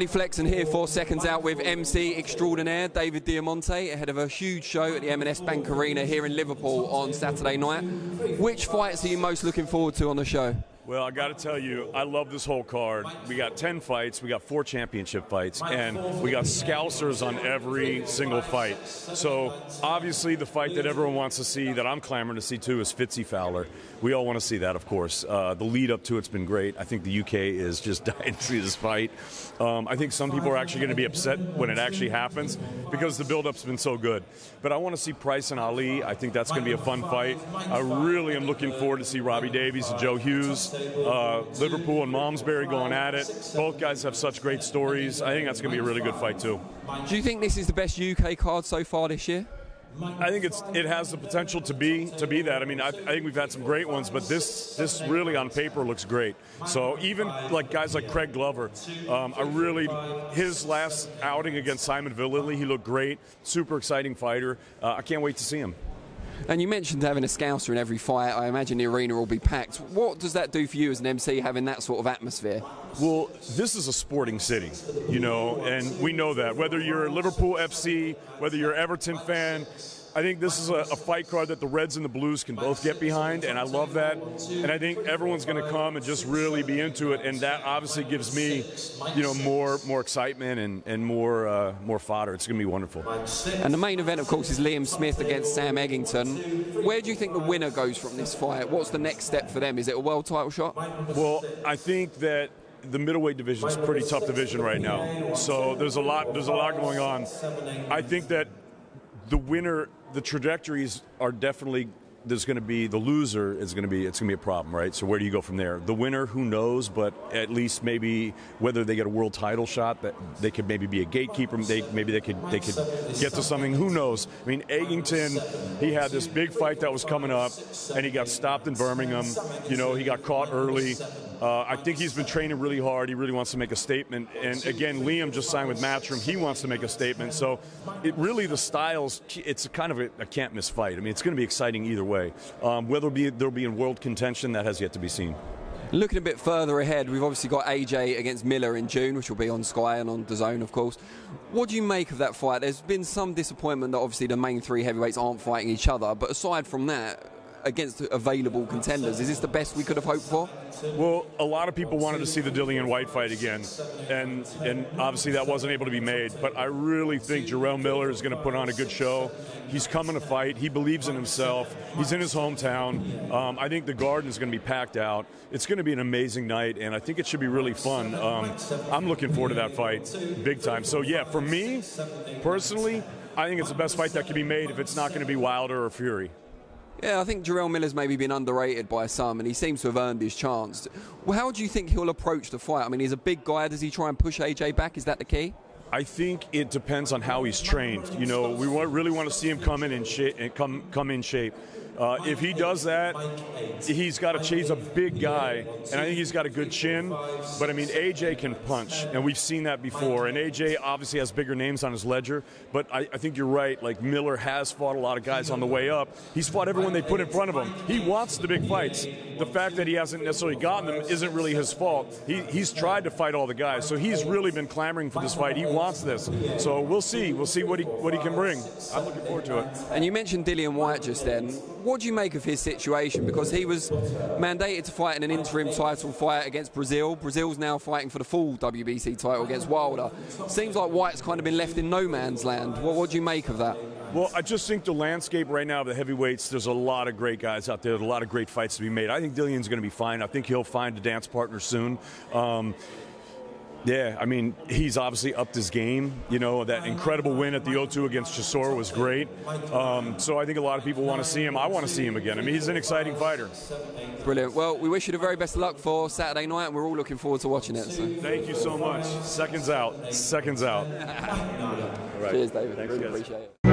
Riley Flexen here for Seconds Out with MC extraordinaire David Diamante ahead of a huge show at the M&S Bank Arena here in Liverpool on Saturday night. Which fights are you most looking forward to on the show? Well, I got to tell you, I love this whole card. We got 10 fights, we got 4 championship fights, and we got scousers on every single fight. So, obviously, the fight that everyone wants to see, that I'm clamoring to see too, is Fitzy Fowler. We all want to see that, of course. The lead up to it's been great. I think the UK is just dying to see this fight. I think some people are actually going to be upset when it actually happens because the build-up's been so good. But I want to see Price and Ali. I think that's going to be a fun fight. I really am looking forward to see Robbie Davies and Joe Hughes. Liverpool and Malmesbury going at it. Both guys have such great stories. I think that's going to be a really good fight too. Do you think this is the best UK card so far this year? I think it has the potential to be that. I mean, I think we've had some great ones, but this really on paper looks great. So even like guys like Craig Glover, his last outing against Simon Vallily, he looked great. Super exciting fighter. I can't wait to see him. And you mentioned having a scouser in every fight. I imagine the arena will be packed. What does that do for you as an MC, having that sort of atmosphere? Well, this is a sporting city, you know, and we know that. Whether you're a Liverpool FC, whether you're an Everton fan, I think this is a fight card that the Reds and the Blues can both get behind, and I love that. And I think everyone's going to come and just really be into it, and that obviously gives me, you know, more excitement and more fodder. It's going to be wonderful. And the main event, of course, is Liam Smith against Sam Eggington. Where do you think the winner goes from this fight? What's the next step for them? Is it a world title shot? Well, I think that the middleweight division is a pretty tough division right now. So there's a lot going on. I think that the winner, the trajectories are definitely, there's going to be, the loser is going to be, it's going to be a problem, right? So where do you go from there? The winner, who knows, but at least maybe whether they get a world title shot, that they could maybe be a gatekeeper, maybe they could get to something, who knows? I mean, Eggington, he had this big fight that was coming up, and he got stopped in Birmingham. You know, he got caught early. I think he's been training really hard. He really wants to make a statement. And again, Liam just signed with Matchroom. He wants to make a statement. So it really, the styles, it's kind of a can't miss fight. I mean, it's going to be exciting either way. Whether they'll be in world contention, that has yet to be seen. Looking a bit further ahead, we've obviously got AJ against Miller in June, which will be on Sky and on DAZN, of course. What do you make of that fight? There's been some disappointment that obviously the main 3 heavyweights aren't fighting each other, but aside from that, against available contenders, is this the best we could have hoped for? Well, a lot of people wanted to see the Dillian White fight again, and obviously that wasn't able to be made, but I really think Jarrell Miller is going to put on a good show. He's coming to fight. He believes in himself. He's in his hometown. I think the Garden is going to be packed out. It's going to be an amazing night, and I think it should be really fun. I'm looking forward to that fight big time. So, yeah, for me, personally, I think it's the best fight that can be made if it's not going to be Wilder or Fury. Yeah, I think Jarrell Miller's maybe been underrated by some, and he seems to have earned his chance. Well, how do you think he'll approach the fight? I mean, he's a big guy. Does he try and push AJ back? Is that the key? I think it depends on how he's trained. You know, we really want to see him come in shape. If he does that, he's got he's a big guy, and I think he's got a good chin. But I mean, AJ can punch, and we've seen that before. And AJ obviously has bigger names on his ledger. But I think you're right. Like, Miller has fought a lot of guys on the way up. He's fought everyone they put in front of him. He wants the big fights. The fact that he hasn't necessarily gotten them isn't really his fault. He's tried to fight all the guys, so he's really been clamoring for this fight. He wants this. So we'll see. We'll see what he can bring. I'm looking forward to it. And you mentioned Dillian White just then. What do you make of his situation? Because he was mandated to fight in an interim title fight against Brazil. Brazil's now fighting for the full WBC title against Wilder. Seems like White's kind of been left in no man's land. What do you make of that? Well, I just think the landscape right now of the heavyweights, there's a lot of great guys out there. There's a lot of great fights to be made. I think Dillian's going to be fine. I think he'll find a dance partner soon. Yeah, I mean, he's obviously upped his game. You know, that incredible win at the O2 against Chisora was great. So I think a lot of people want to see him. I want to see him again. I mean, he's an exciting fighter. Brilliant. Well, we wish you the very best of luck for Saturday night, and we're all looking forward to watching it. So. Thank you so much. Seconds out. Seconds out. All right. Cheers, David. Thanks, really guys. Appreciate it.